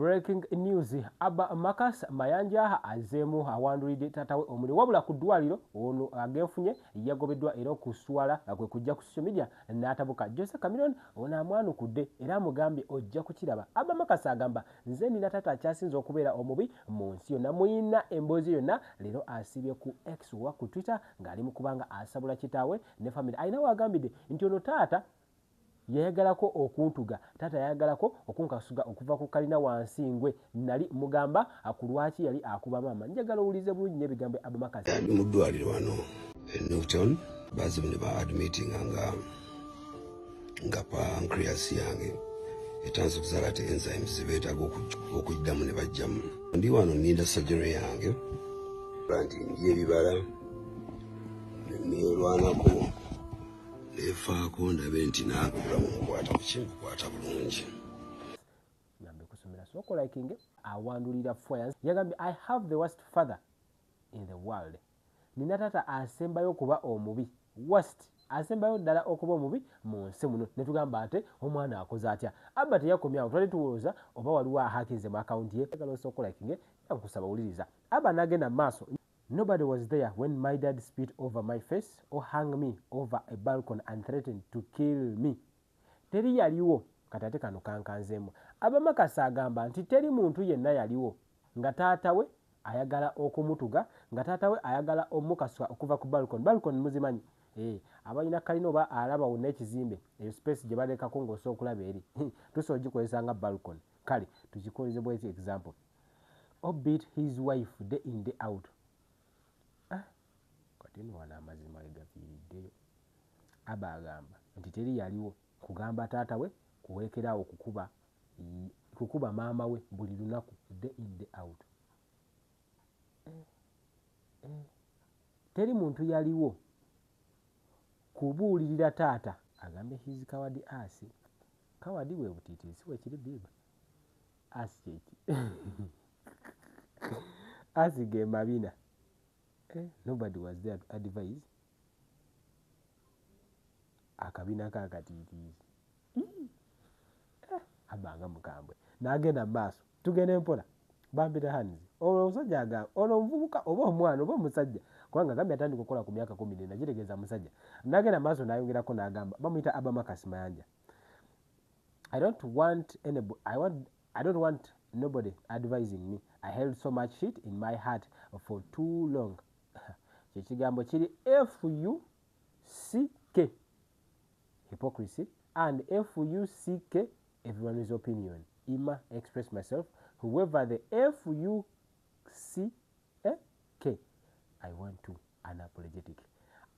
Breaking news. Aba Marcus Mayanja azeemu awandulidde taatawe omuli wabula ku ddwaliro ono agenfunye yagobeddwa era okuswala kwe kujja ku social media n'atabuka. Jose Cameron ono amwanukudde era amugambye ojja kukiraba. Aba Marcus agamba nze nina taata akyasinze okubeera omubi mu nsi yonna, muyina emboozi yonna. Leero asibye ku X oba ku Twitter ng'ali mu kubanga asabula kitaawe ne family. Ayina wagambidde nti ono taata yayagalako okuntuga, taata yayagalako okunkasuga okuva ku kalina wansi ngwe. Nali mugamba ku lwaki yali akuba maama. Njagala owulize bulungi n'ebigambo Aba Marcus. Ndi mu ddwaliro wano Newton bazibu ne baadmitinga nga pancreas yange etanze okuzaala ate enzymes zebeetaaga okujjamu ne bajjamu. Ndi wano nninda surgery yange nti ndya ebibala neerwanako nefaako ndabe nti naagobulamu mukwata kukimukwata bulungi. Nambe kusomera soko liking awandulira Foyers yagambye I have the worst father in the world. Nina taata asembayo okuba omubi, worst asembayo ddala okuba omubi mu nsi muno. Ne tugamba ate omwana akoze atya. Aba teyakomyawo, twali tuwulooza oba waliwo ahakinze mu akaunti ye. Yagala soko liking yakusaba wuliriza. Aba n'agenda mu maaso. Nobody was there when my dad spit over my face or hung me over a balcony and threatened to kill me. Teri yaliwo katate kano kankanzeemu. Aba Marcus agamba nti teri muntu yenna yaliwo nga taata we ayagala okumutuga, nga taata we ayagala omukaswa okuva ku balcony. Balcony muzimanyi? Abalina kalina oba alaba wonna ekizimbe eyo space gye balekako ng'osobola okulaba eri tusobola gikozesa nga balcony. Kale tugikoleze bw'eti example. Beat his wife day in day out. Katino wana amazima gafiiriddeyo. Aba agamba nti teri yaliwo kugamba taata we kuweekerawo kukuba maama we buli lunaku day in day out. Teri muntu yaliwo kubuulirira taata agambe his coward ass. Coward we butiitisi wekiri biba ass kyeki ass ge mabina. Nobody was there to advise. Akabina kakatiitiizi. Abanga mukambwe n'agenda mu maaso tugende mpola bambira hanzi. Ono omusajja agamba ono omuvubuka oba omwana oba omusajja kubanga agambye atandika okukola ku myaka 14 kitegeeza musajja. N'agenda mu maaso n'ayongerako n'agamba bamuyita Aba Marcus Mayanja. I don't want nobody advising me. I held so much shit in my heart for too long. Kyekigambo kiri FUCK hypocrisy and FUCK everyone's opinion. Ima express myself whoever the FUCK I want to unapologetic.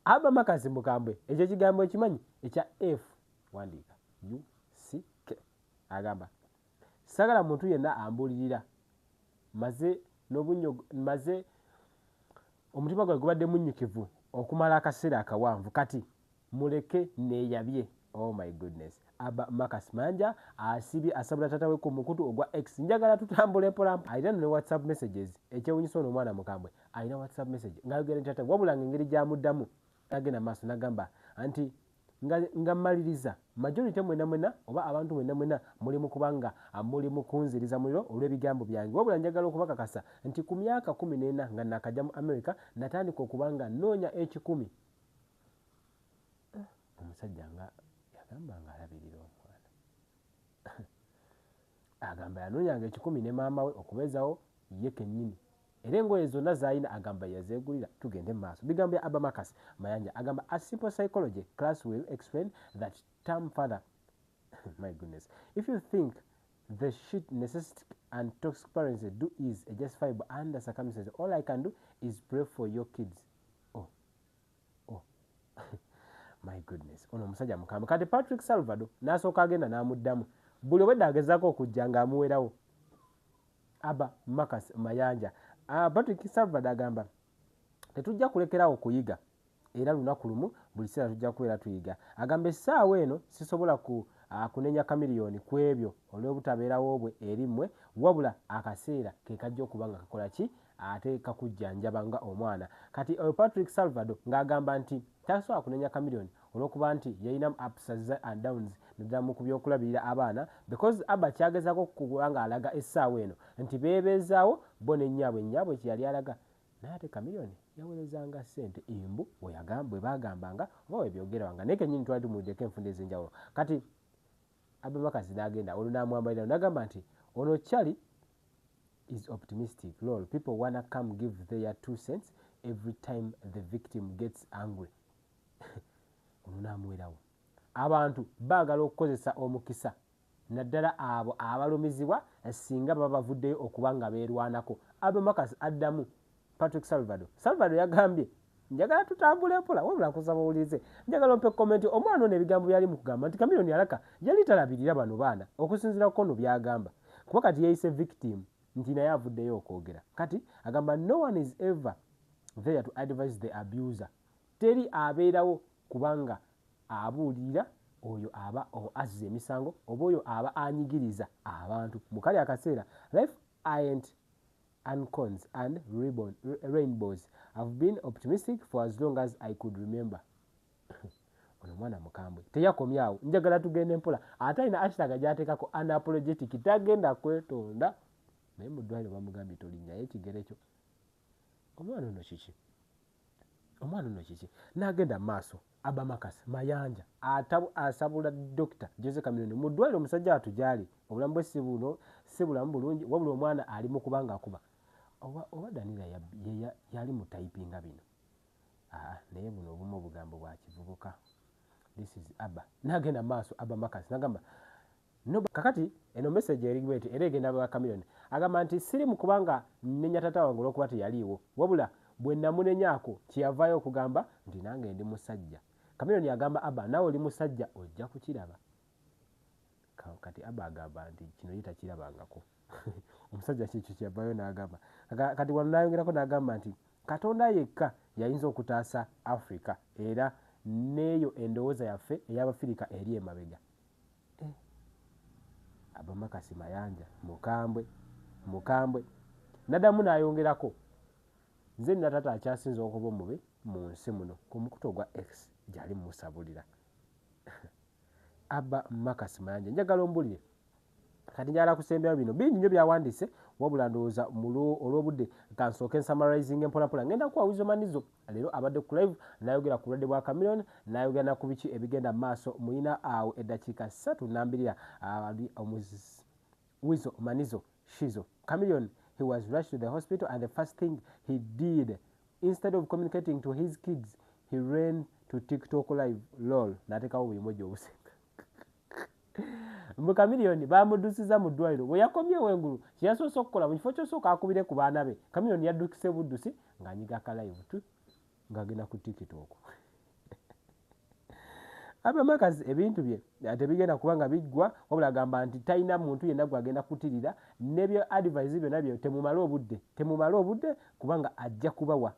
Aba Marcus mukambwe ekyo kigambo ekimanyi ekya F wandiika UCK agamba sagala muntu yenna ambulirira maze omutima gwe gubadde munnyukivu okumala akaseera akawanvu kati muleke neeyabye. Oh my goodness. Aba Marcus Mayanja asibye asabula taata we ku mukutu ogwa X. Njagala tutambule mpola. Ayina ne WhatsApp messages ekyewunyisa ono omwana mukambwe ayina WhatsApp message ng'ayogera nti taata wabula ng'engeri gy'amuddamu agenda maaso n'agamba anti nga mmaliriza majority mwena oba abantu mwena muli mu kubanga muli mu kunziriza muliro olw'ebigambo byange wabula njagala okubakakasa nti ku myaka 14 nga nakajja mu America natandika okubanga noonya ekikumi. Omusajja nga yagamba nga alabirira omwana agamba yanoonyanga ekikumi ne maama we okubeezawo ye kennyini era engoye zonna z'alina agamba yazeegulira. Tugende mu maaso. Bigambo ya Aba Marcus Mayanja agamba a simple psychology class will explain that term further. My goodness. If you think the shit necessity and toxic parents do is justifiable under circumstances, all I can do is pray for your kids. Oh my goodness. Ono omusajja mukambwe kati Patrick Salvador n'asooka agenda n'amuddamu buli obwedda agezaako okujja ng'amuwerawo. Aba Marcus Mayanja Patrick Salvador agamba tetujja kulekerawo kuyiga era lunaku lumu buli kiseera tujja kubeera tuyiga. Agamba essaawa eno sisobola kunenya kamiliyoni ku ebyo olw'obutabeerawo bwe eri mmwe, wabula akaseera ke kajja okuba nga kakola ki ate kakujjanjaba nga omwana. Kati Patrick Salvador ng'agamba nti tasobola kunenya kamiliyoni olw'okuba nti yalina ups and downs naddala mu ku byokulabirira abaana, because Abba kyagezaako okuba ng'alaga essaawa eno nti beebeezaawo bo ne nnyabwe kye yali alaga, naye ate kamiliyoni yaweerezanga ssente embu bwe baagambanga oba bwe byogerwanga, naye kennyini twali tumuwuddeko enfunda ez'enjawulo. Kati Abba Makazi n'agenda olwo n'amwambalira n'agamba nti ono Charlie is optimistic. Lol, people wanna come give their 2 cents every time the victim gets angry. Onunamuwerawo. Abantu baagala okukozesa omukisa naddala abo abalumizibwa singa baba bavuddeyo okuba nga beerwanako. Abba Makazi addamu Patrick Salvador yagambye njagala tutambule mpola wabula kusaba owulirize, njagala ompe komenti omwana ono ebigambo byali mu kugamba nti kamiliyoni alaka yali talabirira bano baana okusinziira ku ono byagamba, kuba kati yayise victim nti naye avuddeyo okwogera. Kati agamba no one is ever there to advise the abuser. Teri abeerawo kubanga abuulirira oyo aba azza emisango oba oyo aba anyigiriza abantu. Mu kali akaseera life ain't unicorns and rainbows. I've been optimistic for as long as I could remember. Ono mwana mukambwe teyakomyawo, njagala tugende mpola ate alina hashtag gy'ateekako unapologetic tagenda kwetonda, naye mu ddwaliro bamugambye tolinnya ekigere kyo. Omwana ono kiki n'agenda mu maaso. Abba Makazi mayanja asabula Dr. Jose Chameleone mu ddwaliro omusajja atujali obulamu bwe si bulamu bulungi wabula omwana ali mu kubanga akuba oba Danila yali mu typinga bino naye buno obumu obugambo bwa kivubuka. This is Abba n'agenda mu maaso. Abba Makazi n'agamba kakati eno message eri bweti era egenda bwa Chameleone agamba nti siri mu kubanga nnenya tata wange olw'okuba teyaliiwo wabula bwe namunenyaako kyeyavaayo okugamba nti nange ndi musajja. Chameleone agamba Abba naawe oli musajja ojja kukiraba. Kati Abba agamba nti kino ye takirabangako. Omusajja kikyo kyeyavaayo n'agamba. Kati wano n'ayongerako n'agamba nti Katonda yekka yayinza okutaasa Africa era n'eyo endowooza yaffe ey'Abafirika eri emabega. Abba Makazi mayanja mukambwe naddamu n'ayongerako nze nina tata akyasinza okuba omubi mu nsi muno ku mukuto gwa X gyali mumusabulira. Abba Makazi mayanja njagala ombulire kati njagala kusembera bino bingi nnyo byawandiise wabula ndowooza olw'obudde kansooke nsummarizing mpolampola. Ngenda kuwa Wizo Manizo leero abadde ku live n'ayogera ku bulwadde bwa Chameleone n'ayogera na ku biki ebigenda mu maaso. Muyina awo eddakiika 3 n'ambirira Wizo Manizo Shizo. Chameleone, he was rushed to the hospital and the first thing he did, instead of communicating to his kids, he ran to TikTok live. Lol, natekawo buyimoji obuseka. Mu Chameleone bamudusiza mu ddwaliro bwe yakomyewo engulu kyeyasoose okukola mu kifo kyosooka akubire ku baana be. Chameleone yaddukise buddusi ng'anyiga ka live tu ng'agenda ku TikTok. Abba Makazi ebintu bye tebigenda kuba nga biggwa wabula agamba nti talina muntu yenna gwagenda kutirira n'ebyo advice byonna byo temumala obudde kubanga ajja kubawa.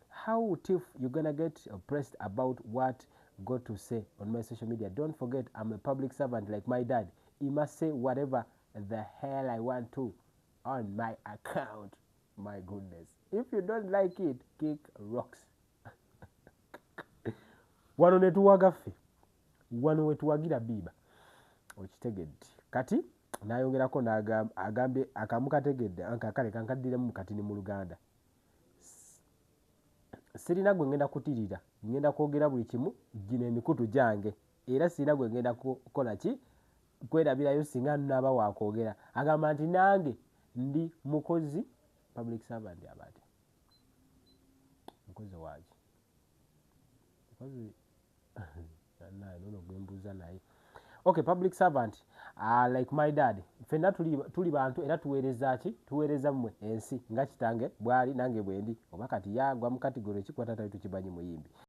How if you're gonna get oppressed about what got to say on my social media? Don't forget I'm a public servant like my dad. He must say whatever the hell I want to on my account. My goodness, if you don't like it, kick rocks. Wano netuwaga ffe wano wetuwagira biba okitegedde. Kati n'ayongerako n'agambye akamu kategedde akakale kankaddiremu kati ni mu Luganda. Sirina gwe ngenda kutirira, ngenda kwogera buli kimu gino emikutu gyange era sirina gwe ngenda kukola ki kwerabirayo singa nnaaba waakwogera. Agamba nti nange ndi mukozi public servant abati mukozi waaki mukozi naye nono gwembuuza naye. Okay, public servant like my dad. Ffenna tuli bantu era tuweereza ki tuweereza mmwe ensi nga kitange bw'ali nange bwe ndi oba kati yagwa mu kategori ki kwa tata wetu Kibanyi Muyimbi.